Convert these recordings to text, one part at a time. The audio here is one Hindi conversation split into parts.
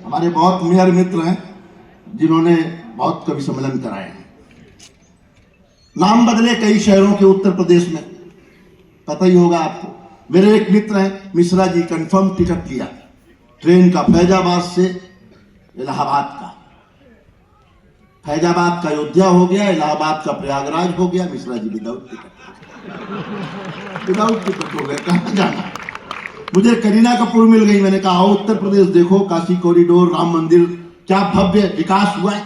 हमारे बहुत मेयर मित्र हैं जिन्होंने बहुत कवि सम्मेलन कराए हैं। नाम बदले कई शहरों के उत्तर प्रदेश में, पता ही होगा आपको। मेरे एक मित्र हैं मिश्रा जी, कंफर्म टिकट लिया ट्रेन का, फैजाबाद से इलाहाबाद का। फैजाबाद का अयोध्या हो गया, इलाहाबाद का प्रयागराज हो गया। मिश्रा जी विदाउट टिकट हो गए, कहां जाना। मुझे करीना कपूर मिल गई, मैंने कहा आओ उत्तर प्रदेश देखो, काशी कॉरिडोर, राम मंदिर, क्या भव्य विकास हुआ है।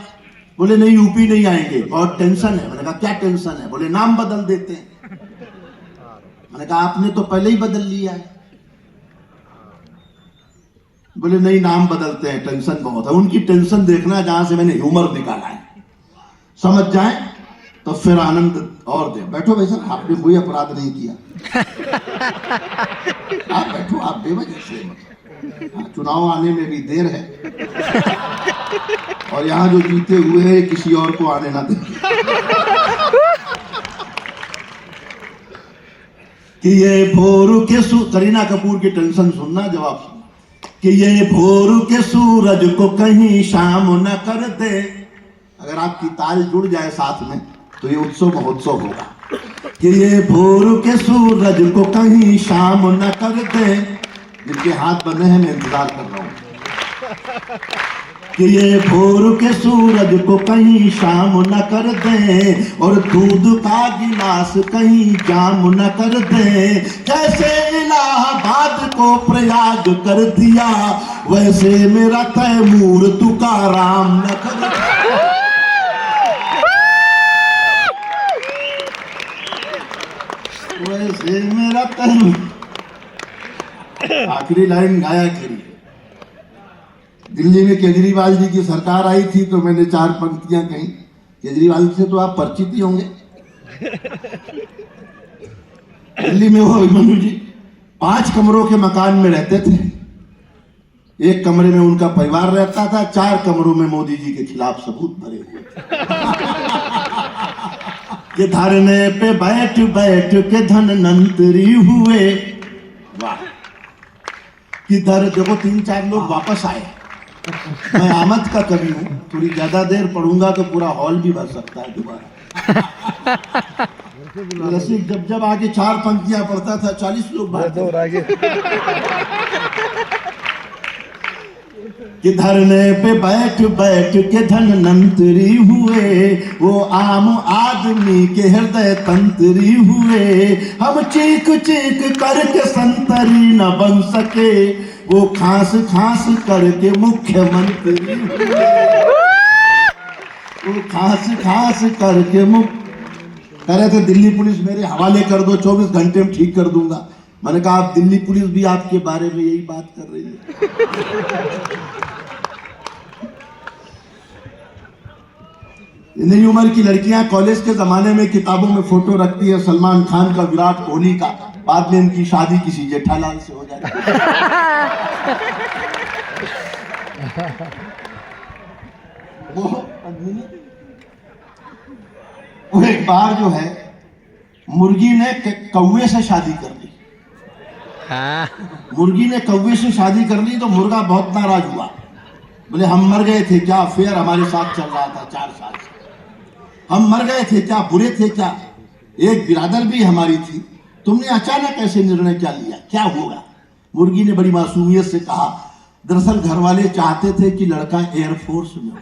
बोले नहीं यूपी नहीं आएंगे, बहुत टेंशन है। मैंने कहा क्या टेंशन है। बोले नाम बदल देते हैं। मैंने कहा आपने तो पहले ही बदल लिया है। बोले नहीं नाम बदलते हैं, टेंशन बहुत है। उनकी टेंशन देखना जहां से मैंने ह्यूमर निकाला है, समझ जाए तो फिर आनंद और दे। बैठो भाई साहब, आपने कोई अपराध नहीं किया। आप बैठो, आप बेवजह से मत। चुनाव आने में भी देर है और यहाँ जो जीते हुए हैं किसी और को आने ना दें। कि ये भोरू के करीना कपूर की टेंशन सुनना, जवाब सुनना। कि ये भोरू के सूरज को कहीं शाम न कर दे। अगर आपकी ताल जुड़ जाए साथ में तो ये उत्सव महोत्सव होगा। कि ये भोरू के सूरज को कहीं शाम न कर दे। जिनके हाथ बंधे हैं मैं इंतजार कर रहा हूं। कि ये भोर के सूरज को कहीं शाम न कर दे और दूध का गिलास कहीं जाम न कर दे। जैसे इलाहाबाद को प्रयाग कर दिया वैसे मेरा तैमूर तुकाराम न कर दे। वैसे मेरा तैमूर। आखिरी लाइन गाया करी। दिल्ली में केजरीवाल जी की सरकार आई थी तो मैंने 4 पंक्तियां कही। केजरीवाल से तो आप परिचित ही होंगे। दिल्ली में वो अभिमन्यु जी 5 कमरों के मकान में रहते थे। एक कमरे में उनका परिवार रहता था, 4 कमरों में मोदी जी के खिलाफ सबूत भरे हुए। कि धरने पे बैठ बैठ के धनवंतरी हुए। वाह। कि दर देखो 3-4 लोग वापस आए। मैं आमद का कवि हूँ, थोड़ी ज्यादा देर पढ़ूंगा तो पूरा हॉल भी भर सकता है दोबारा। रसिक जब जब आगे 4 पंक्तियां पढ़ता था 40 लोग बाहर। कि धरने पे बैठ बैठ के धनवंतरी हुए, वो आम आदमी के हृदय तंत्री हुए। हम चीख चीख करके संतरी न बन सके, वो खांस खांस करके मुख्यमंत्री हुए। वो खांस खांस करके कह रहे थे दिल्ली पुलिस मेरे हवाले कर दो, 24 घंटे में ठीक कर दूंगा। मैंने कहा आप दिल्ली पुलिस भी आपके बारे में यही बात कर रही है। नई उम्र की लड़कियां कॉलेज के जमाने में किताबों में फोटो रखती है सलमान खान का, विराट कोहली का, बाद में इनकी शादी किसी जेठालाल से हो जाती है। वो एक बार जो है मुर्गी ने कौवे से शादी कर ली। मुर्गी ने कौवे से शादी कर ली तो मुर्गा बहुत नाराज हुआ। बोले हम मर गए थे क्या, अफेयर हमारे साथ चल रहा था 4 साल से। हम मर गए थे क्या, बुरे थे क्या, एक बिरादर भी हमारी थी, तुमने अचानक ऐसे निर्णय क्या लिया, क्या होगा। मुर्गी ने बड़ी मासूमियत से कहा दरअसल घर वाले चाहते थे कि लड़का एयरफोर्स में हो।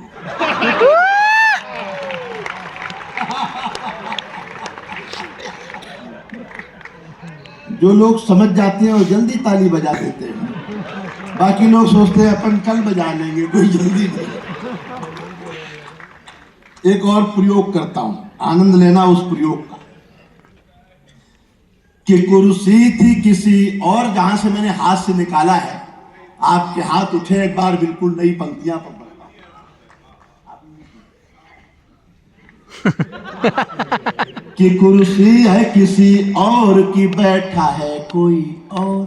जो लोग समझ जाते हैं वो जल्दी ताली बजा देते हैं, बाकी लोग सोचते हैं अपन कल बजा लेंगे, कोई जल्दी नहीं। एक और प्रयोग करता हूं, आनंद लेना उस प्रयोग का। कि कुर्सी थी किसी और, जहां से मैंने हाथ से निकाला है, आपके हाथ उठे एक बार, बिल्कुल नई पंक्तियां पर बढ़ा। कि कुर्सी है किसी और की, बैठा है कोई और।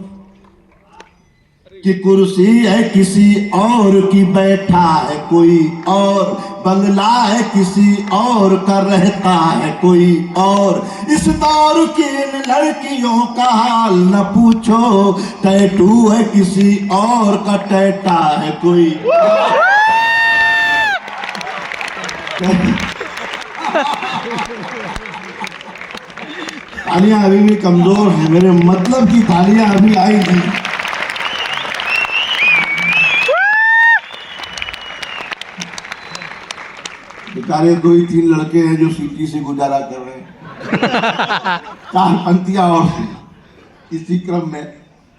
कि कुर्सी है किसी और की, बैठा है कोई और, बंगला है किसी और का, रहता है कोई और। इस दौर की इन लड़कियों का हाल न पूछो, टैटू है किसी और का, टैटा है कोई। तालियां अभी भी कमजोर है, मेरे मतलब की तालियां अभी आई नहीं। बेचारे 2 ही 3 लड़के हैं जो सीटी से गुजारा कर रहे हैं। 4 पंक्तियां और इसी क्रम में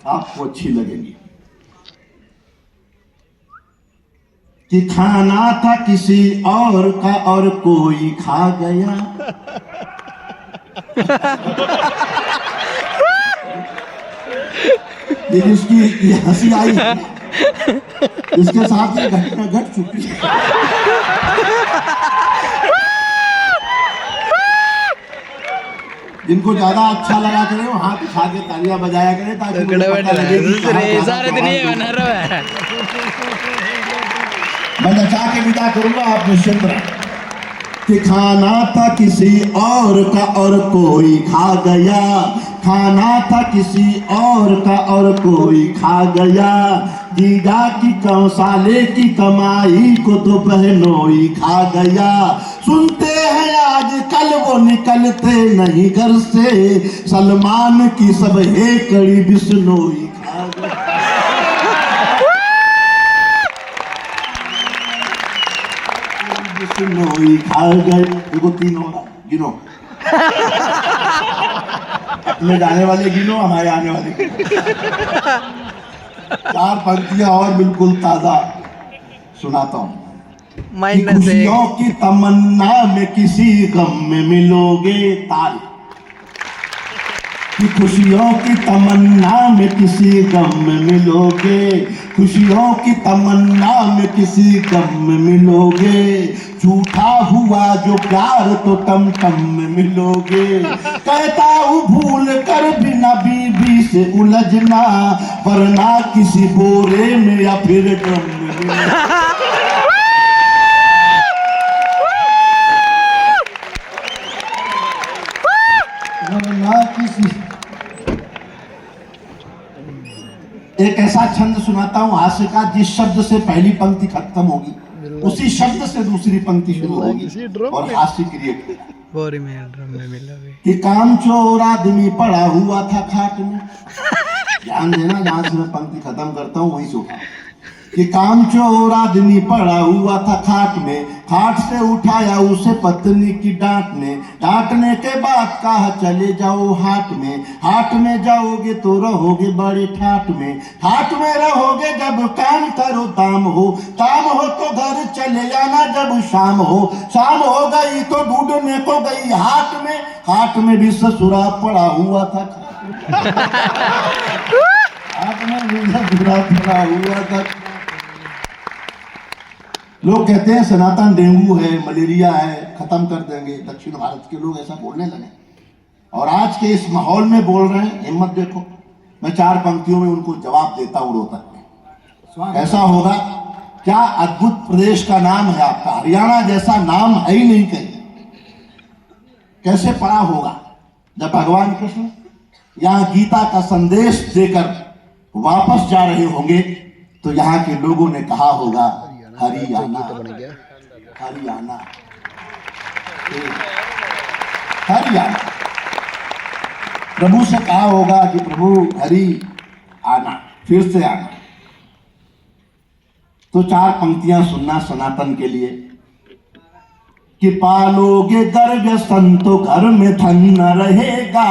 आपको अच्छी लगेगी। कि खाना था किसी और का और कोई खा गया। ये जिसकी ये हंसी आई है, इसके साथ ये घटना घट चुकी है। जिनको ज्यादा अच्छा लगा करे वो हाथ उठा के तालियां बजाया करे, ताकि मैं नचा के विदा करूंगा, आप निश्चिंत रहें। कि खाना था किसी और का और कोई खा गया, खाना था किसी और का और कोई खा गया। जीजा की 9 साले की कमाई को तो बहनोई खा गया। सुनते हैं आज कल वो निकलते नहीं घर से, सलमान की सब हेकड़ी बिश्नोई खा गया। बिश्नोई खा गए। देखो 3 हो रहा, गिनो। अपने जाने वाले गिनो, हमारे आने वाले गिनो। 4 पंक्तियां और बिल्कुल ताजा सुनाता हूं। खुशियों की तमन्ना में किसी गम में मिलोगे, ताल। कि खुशियों की तमन्ना में किसी गम में मिलोगे, खुशियों की तमन्ना में किसी गम में मिलोगे। झूठा हुआ जो प्यार तो टम टम में मिलोगे। कहता हूँ भूल कर बिना बीबी से उलझना, वरना किसी बोरे में या फिर ड्रम में मिलोगे। वरना किसी। एक ऐसा छंद सुनाता हूँ हास्य का, जिस शब्द से पहली पंक्ति खत्म होगी उसी शब्द से दूसरी पंक्ति शुरू होगी और हास्य क्रिएट होगा। कि कामचोर आदमी पड़ा हुआ था खाट में। ध्यान देना, जहां से मैं पंक्ति खत्म करता हूँ वहीं से उठा। कि कामचोर आदमी पड़ा हुआ था खाट में, खाट से उठाया उसे पत्नी की डांट ने। डांटने के बाद कहा चले जाओ हाट में, हाट में जाओगे तो रहोगे बड़े ठाट में। ठाट में रहोगे जब काम करो दाम हो, काम हो तो घर चले जाना जब शाम हो। शाम हो गई तो ढूंढने को गई हाट में, हाट में भी ससुरा पड़ा हुआ था। हाट में भी ससुरा पड़ा हुआ था। लोग कहते हैं सनातन डेंगू है, मलेरिया है, खत्म कर देंगे। दक्षिण भारत के लोग ऐसा बोलने लगे और आज के इस माहौल में बोल रहे हैं। हिम्मत देखो, मैं 4 पंक्तियों में उनको जवाब देता हूं रोहतक। ऐसा होगा क्या? अद्भुत प्रदेश का नाम है आपका, हरियाणा जैसा नाम है ही नहीं कहीं। कैसे पड़ा होगा जब भगवान कृष्ण यहाँ गीता का संदेश देकर वापस जा रहे होंगे तो यहाँ के लोगों ने कहा होगा हरियाणा, हरियाणा, हरियाणा। प्रभु से कहा होगा कि प्रभु हरि आना, फिर से आना। तो 4 पंक्तियां सुनना सनातन के लिए। कि पालोगे गर्भ संतो घर में धन न रहेगा।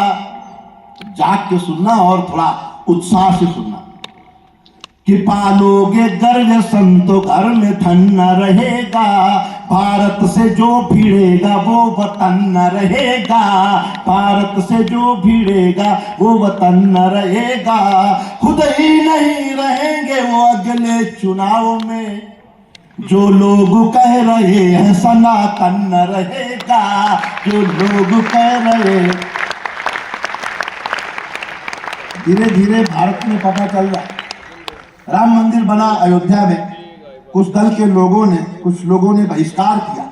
जाग के सुनना और थोड़ा उत्साह से सुनना। कि पालोगे गर्भ संतो घर में धन न रहेगा। भारत से जो भिड़ेगा वो वतन न रहेगा। भारत से जो भिड़ेगा वो वतन न रहेगा। खुद ही नहीं रहेंगे वो अगले चुनाव में। जो लोग कह रहे हैं सनातन न रहेगा। जो लोग कह रहे, धीरे धीरे भारत में पता चल रहा राम मंदिर बना अयोध्या में, कुछ दल के लोगों ने, कुछ लोगों ने बहिष्कार किया,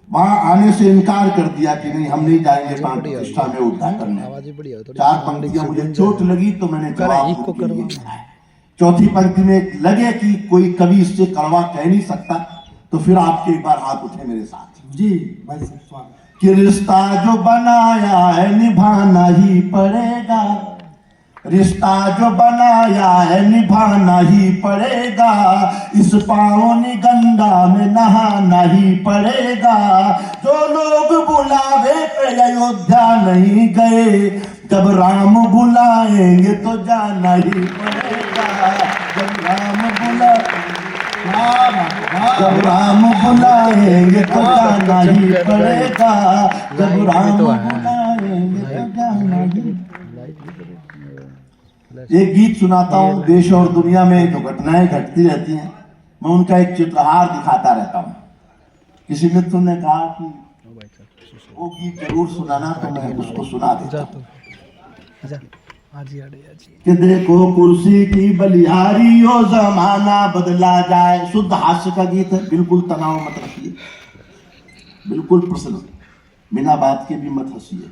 वहां आने से इनकार कर दिया कि नहीं हम नहीं जाएंगे प्राण प्रतिष्ठा में उद्घाटन में। 4 पंक्तियां मुझे चोट लगी तो मैंने जवाब उनके लिए लिखा है। चौथी पंक्ति में लगे कि कोई कवि इससे कड़वा कह नहीं सकता, तो फिर आपके एक बार हाथ उठे मेरे साथ जी भाई साहब, कि रिश्ता जो बनाया है निभाना ही पड़ेगा, रिश्ता जो बनाया है निभाना ही पड़ेगा, इस पावनी गंगा में नहाना ही पड़ेगा। जो लोग बुलावे पे अयोध्या नहीं गए, जब राम बुलाएंगे तो जाना ही पड़ेगा। जब राम बुलाएंगे तो जाना ही पड़ेगा। जब राम बुलाएंगे तो जाना ही। एक गीत सुनाता हूँ, देश और दुनिया में जो घटनाएं घटती रहती हैं, मैं उनका एक चित्रहार दिखाता रहता हूँ। किसी मित्र ने कहा कि वो गीत जरूर सुनाना, तो मैं उसको सुना देता हूँ। कि देखो कुर्सी की बलिहारी हो, जमाना बदला जाए। शुद्ध हास्य का गीत है, बिल्कुल तनाव मत रखिए, बिल्कुल प्रसन्न, बिना बात के भी मत हंसिए।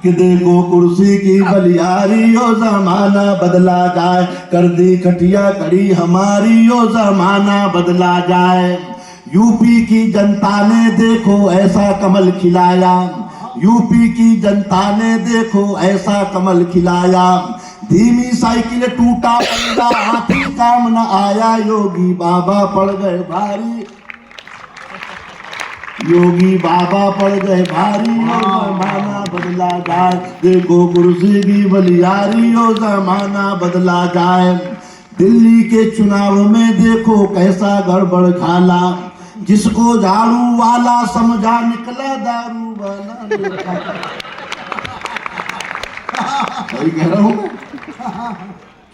कि देखो कुर्सी की बलिहारी हो, जमाना बदला जाए, कर दी खटिया कड़ी हमारी हो, जमाना बदला जाए। यूपी की जनता ने देखो ऐसा कमल खिलाया, यूपी की जनता ने देखो ऐसा कमल खिलाया। धीमी साइकिल टूटा पंजा, हाथी काम न आया, योगी बाबा पड़ गए भारी, योगी बाबा पड़ गए भारी, जमाना बदला जाए। देखो कुर्सी की बलिहारी हो, जमाना बदला जाए। दिल्ली के चुनाव में देखो कैसा गड़बड़ घाला, जिसको झाड़ू वाला समझा निकला दारू वाला। सही कह रहा हूँ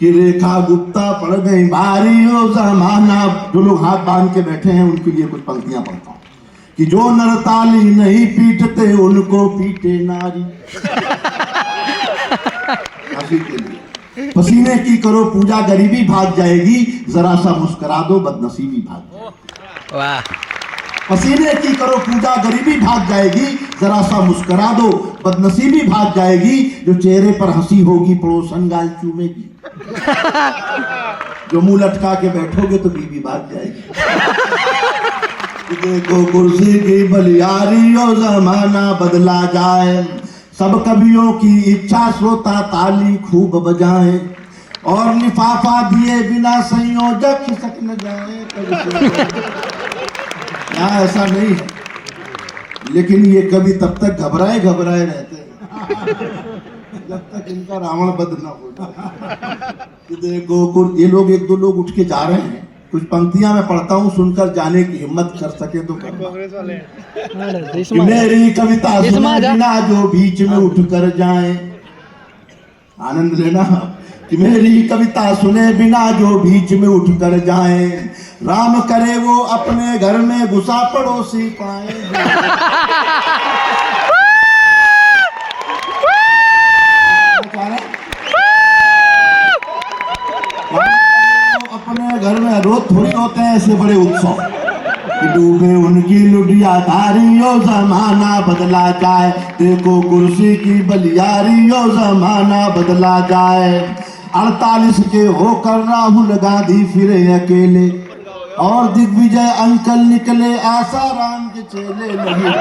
कि रेखा गुप्ता पड़ गई भारी हो, जमाना। जो लोग हाथ बांध के बैठे हैं उनके लिए कुछ पंक्तियां पढ़ता हूँ। कि जो नर ताली नहीं पीटते उनको पीटे नारी। के लिए पसीने की करो पूजा, गरीबी भाग जाएगी, जरा सा मुस्कुरा दो बदनसीबी भाग जाएगी। वाह। पसीने की करो पूजा, गरीबी भाग जाएगी, जरा सा मुस्कुरा दो बदनसीबी भाग जाएगी। जो चेहरे पर हंसी होगी पड़ोसन गाल चूमेगी, जो मुंह लटका के बैठोगे तो बीबी भाग जाएगी। देखो कुर्सी की बलिहारी हो, जमाना बदला जाए। सब कवियों की इच्छा श्रोता ताली खूब बजाए, और लिफाफा दिए बिना संयोजक खिसक न जाए। यहाँ ऐसा नहीं है, लेकिन ये कवि तब तक घबराए रहते हैं जब तक इनका रावण वध न हो। देखो ये लोग, 1-2 लोग उठ के जा रहे हैं, कुछ पंक्तियां मैं पढ़ता हूँ, सुनकर जाने की हिम्मत कर सके तो मेरी कविता सुने बिना जो बीच में उठकर जाए, आनंद लेना। कि मेरी कविता सुने बिना जो बीच में उठकर जाए, राम करे वो अपने घर में घुसा पड़ोसी पाए। अपने घर में रोज थोड़ी होते हैं ऐसे बड़े उत्सव। डूबे उनकी लुटिया धारियों, जमाना बदला जाए। देखो कुर्सी की बलिहारियों, जमाना बदला जाए। 48 के होकर राहुल गांधी फिरे अकेले, और दिग्विजय अंकल निकले आसाराम के चेले। लगी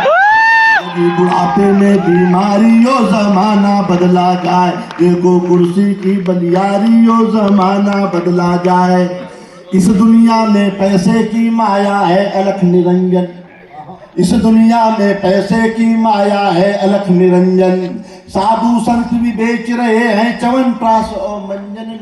बुढ़ापे में बीमारियों, जमाना बदला जाए। देखो कुर्सी की बलिहारियों, जमाना बदला जाए। इस दुनिया में पैसे की माया है अलख निरंजन, इस दुनिया में पैसे की माया है अलख निरंजन। साधु संत भी बेच रहे हैं च्यवनप्राश और मंजन।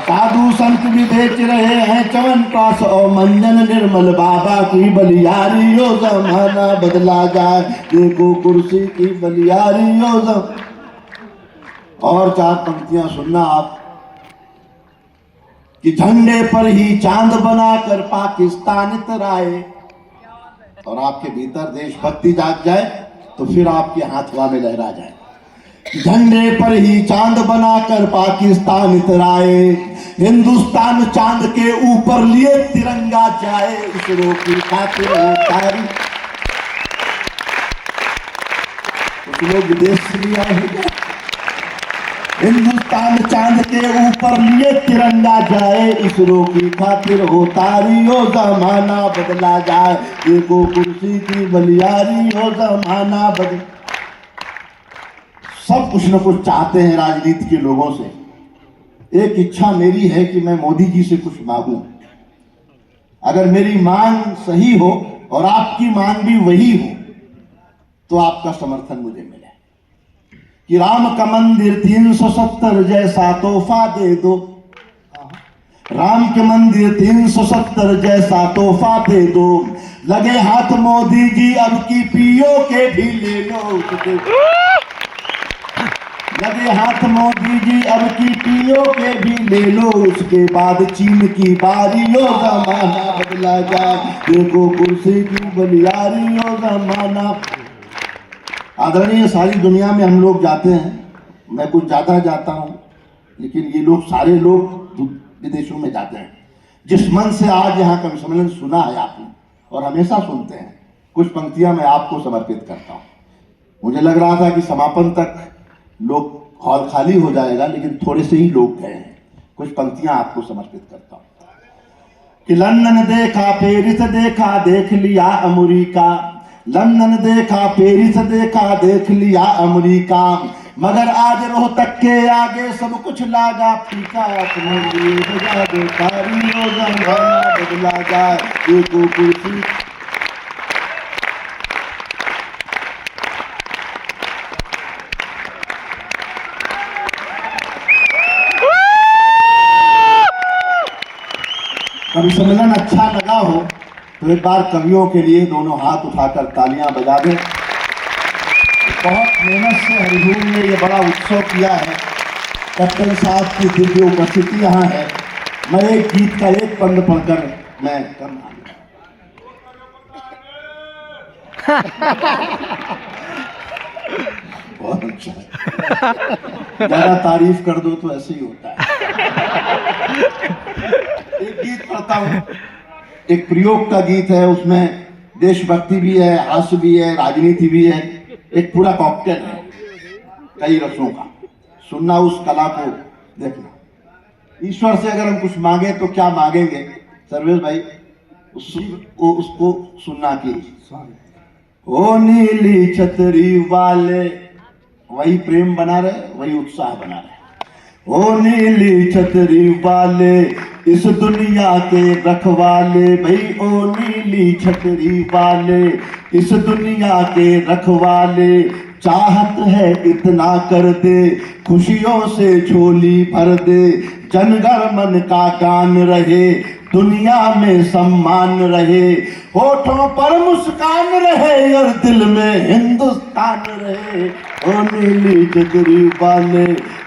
साधु संत भी बेच रहे हैं च्यवनप्राश और मंजन। निर्मल बाबा की बलिहारियों, जमाना बदला जाए। देखो कुर्सी की बलिहारियों। और 4 पंक्तियां सुनना आप। कि झंडे पर ही चांद बनाकर पाकिस्तान इतराए, और आपके भीतर देशभक्ति जाग जाए तो फिर आपके हाथ हवा में लहरा जाए। झंडे पर ही चांद बनाकर पाकिस्तान इतराए, हिंदुस्तान चांद के ऊपर लिए तिरंगा जाए, इसरो की खातिर उतारी। कुछ लोग विदेश से भी आए हैं। हिंदुस्तान चांद के ऊपर लिए तिरंगा जाए, इसरो की खातिर हो तारी, हो जमाना बदला जाए, एको कुर्सी की बलियारी, हो जमाना बदल। सब कुछ न कुछ चाहते हैं राजनीति के लोगों से। एक इच्छा मेरी है कि मैं मोदी जी से कुछ मांगूं। अगर मेरी मांग सही हो और आपकी मांग भी वही हो तो आपका समर्थन मुझे मिले कि राम का मंदिर 370 जैसा तोहफा दे दो, राम के मंदिर 370 जैसा तोहफा दे दो, लगे हाथ मोदी जी अब की पीओ के भी ले लो, लगे हाथ मोदी जी अब की पीओ के भी ले लो, उसके बाद चीन की बारी, हो जमाना बदला जाए, देखो कुर्सी की बलियारी, हो जमाना। आदरणीय, सारी दुनिया में हम लोग जाते हैं, मैं कुछ ज्यादा जाता हूं, लेकिन ये लोग सारे लोग विदेशों में जाते हैं। जिस मन से आज यहाँ का सम्मेलन सुना है आपने और हमेशा सुनते हैं, कुछ पंक्तियां मैं आपको समर्पित करता हूं। मुझे लग रहा था कि समापन तक लोग हॉल खाली हो जाएगा, लेकिन थोड़े से ही लोग गए हैं। कुछ पंक्तियां आपको समर्पित करता हूं कि लंदन देखा, पेरिस देखा, देख लिया अमेरिका, लंदन देखा, पेरिस देखा, देख लिया अमेरिका, मगर आज रोहतक के आगे सब कुछ लागा फीका, अपने लिए बजा दो तारी, हो जमाना बदला जाए, एको कुर्सी। कभी सम्मेलन अच्छा लगा हो तो एक बार कवियों के लिए दोनों हाथ उठाकर तालियां बजा दें। बहुत मेहनत से हरिहूल ने ये बड़ा उत्सव किया है। कैप्टन साहब की दिव्य उपस्थिति यहाँ है। मैं एक गीत का एक पंद पढ़कर मैं कम बहुत अच्छा है, ज्यादा तारीफ कर दो तो ऐसे ही होता है। एक गीत पढ़ता हूँ, एक प्रयोग का गीत है, उसमें देशभक्ति भी है, हास्य भी है, राजनीति भी है, एक पूरा कॉकटेल है कई रसों का। सुनना, उस कला को देखना। ईश्वर से अगर हम कुछ मांगे तो क्या मांगेंगे सर्वेश भाई, उसको सुनना की। ओ नीली छतरी वाले, वही प्रेम बना रहे, वही उत्साह बना रहे। ओ नीली छतरी वाले, इस दुनिया के रखवाले, भाई ओ नीली छतरी वाले, इस दुनिया के रखवाले, चाहत है इतना कर दे, खुशियों से झोली भर दे, जनगण मन का गान रहे, दुनिया में सम्मान रहे, होठों पर मुस्कान रहे और दिल में हिंदुस्तान रहे। ओ नीली छतरी वाले,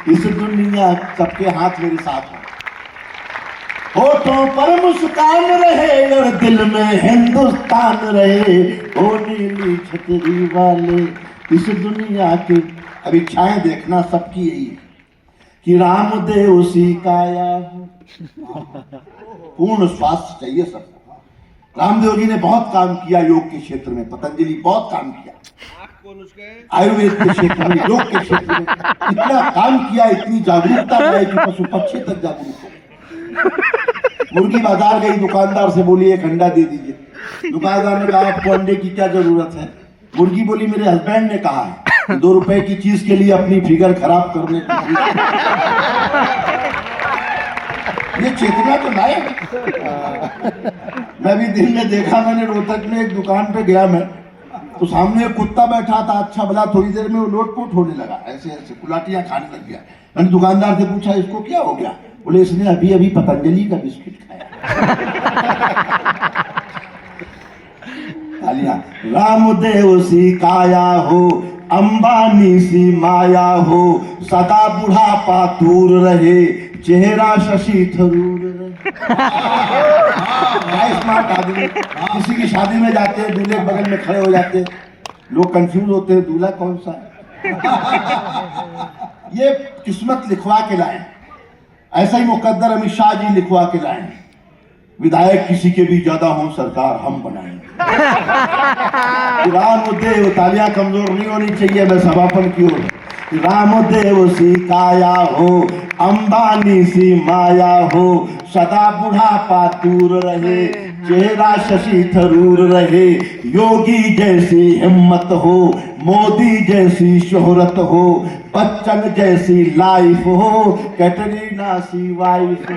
इस दुनिया, सबके हाथ मेरे साथ हो, होठों पर मुस्कान रहे और दिल में हिंदुस्तान रहे। ओ नीली छतरी वाले, इस दुनिया की। अब इच्छाएं देखना सबकी यही है कि रामदेव सिकाया हो, पूर्ण स्वास्थ्य चाहिए सबको। रामदेव जी ने बहुत काम किया योग के क्षेत्र में, पतंजलि बहुत काम किया, आयुर्वेद के क्षेत्र में, योग के क्षेत्र में इतना काम किया, इतनी जागरूकता है कि पशु पक्षी तक जागरूक हो। मुर्गी बाजार गई, दुकानदार से बोली एक अंडा दे दीजिए। दुकानदार ने कहा आपको अंडे की क्या जरूरत है? मुर्गी बोली मेरे हस्बैंड ने कहा है, 2 रुपए की चीज के लिए अपनी फिगर खराब करने की। ये चेतना तो लायक। मैं भी दिन में देखा, मैंने रोहतक में एक दुकान पे गया मैं, तो सामने एक कुत्ता बैठा था, अच्छा भला, थोड़ी देर में वो लोटपोट होने लगा, ऐसे ऐसे कुलाटियां खाने लग गया। मैंने दुकानदार से पूछा इसको क्या हो गया? बोले इसने अभी अभी पतंजलि का बिस्किट खाया। रामदेव सिकाया हो, अंबानी सी माया हो, सदा बुढ़ापा दूर रहे, चेहरा शशि थरूर रहे। स्मार्ट आदमी। किसी की शादी में जाते हैं, दूल्हे बगल में खड़े हो जाते हैं, लोग कंफ्यूज होते हैं दूल्हा कौन सा है। ये किस्मत लिखवा के लाए, ऐसा ही मुकद्दर अमित शाह जी लिखवा के लाए। विधायक किसी के भी ज्यादा हों, सरकार हम बनाएंगे। रामदेव, तालियां कमजोर नहीं होनी चाहिए, मैं समापन की ओर। रामदेव सी काया हो, अंबानी सी माया हो, सदा बुढ़ापा दूर रहे, चेहरा शशि थरूर रहे, योगी जैसी हिम्मत हो, मोदी जैसी शोहरत हो, बच्चन जैसी लाइफ हो, कैटरीना सी वाइफ हो।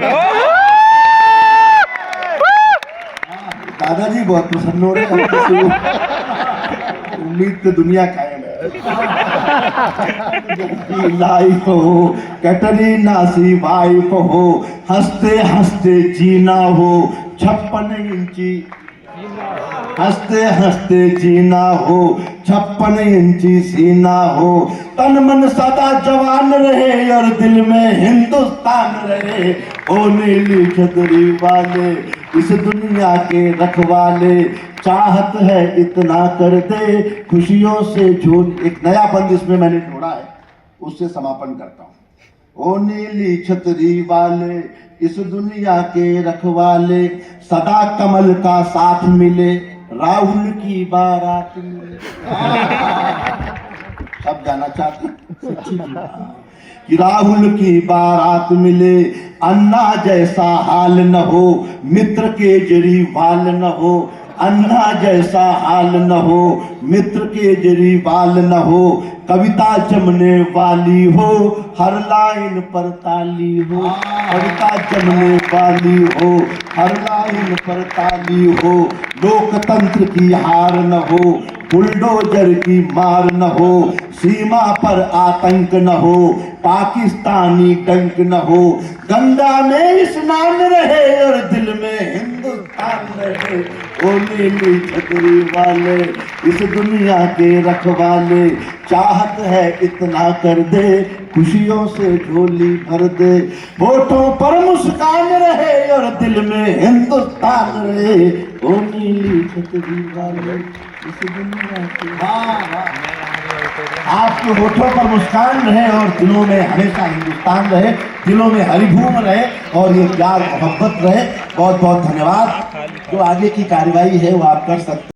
दादाजी बहुत प्रसन्न हो रहे हैं, उम्मीद तो दुनिया कायम है। लाइफ हो, कैटरीना सी वाइफ हो, हंसते हंसते जीना हो, 56 इंची हंसते हंसते जीना हो, 56 इंची सीना हो, तन मन सदा जवान रहे और दिल में हिंदुस्तान रहे। ओ नीली छतरी वाले, इस दुनिया के रखवाले, चाहत है इतना कर दे, खुशियों से झोल। एक नया बंद इसमें मैंने जोड़ा है, उससे समापन करता हूं। ओ नीली छतरी वाले, इस दुनिया के रखवाले, सदा कमल का साथ मिले, राहुल की बारात मिले। सब जाना चाहते कि राहुल की बारात मिले, अन्ना जैसा हाल न हो, मित्र केजरीवाल न हो, अन्ना जैसा हाल न हो, मित्र केजरीवाल न हो, कविता जमने वाली हो, हर लाइन पर ताली हो, कविता जमने वाली हो, हर लाइन पर ताली हो, लोकतंत्र की हार न हो, बुलडोजर की मार न हो, सीमा पर आतंक न हो, पाकिस्तानी डंक न हो, गंगा में स्नान रहे और दिल में हिंदुस्तान रहे। ओ नीली छतरी वाले, इस दुनिया के रखवाले, चाहत है इतना कर दे, खुशियों से झोली भर दे, होठों पर मुस्कान रहे और दिल में हिंदुस्तान रहे। ओ नीली छतरी वाले, इस दुनिया के आपके होठों पर मुस्कान रहे और दिलों में हमेशा हिंदुस्तान रहे, दिलों में हरिभूम रहे और ये प्यार मोहब्बत रहे। बहुत बहुत धन्यवाद। जो आगे की कार्यवाही है वो आप कर सकते हैं।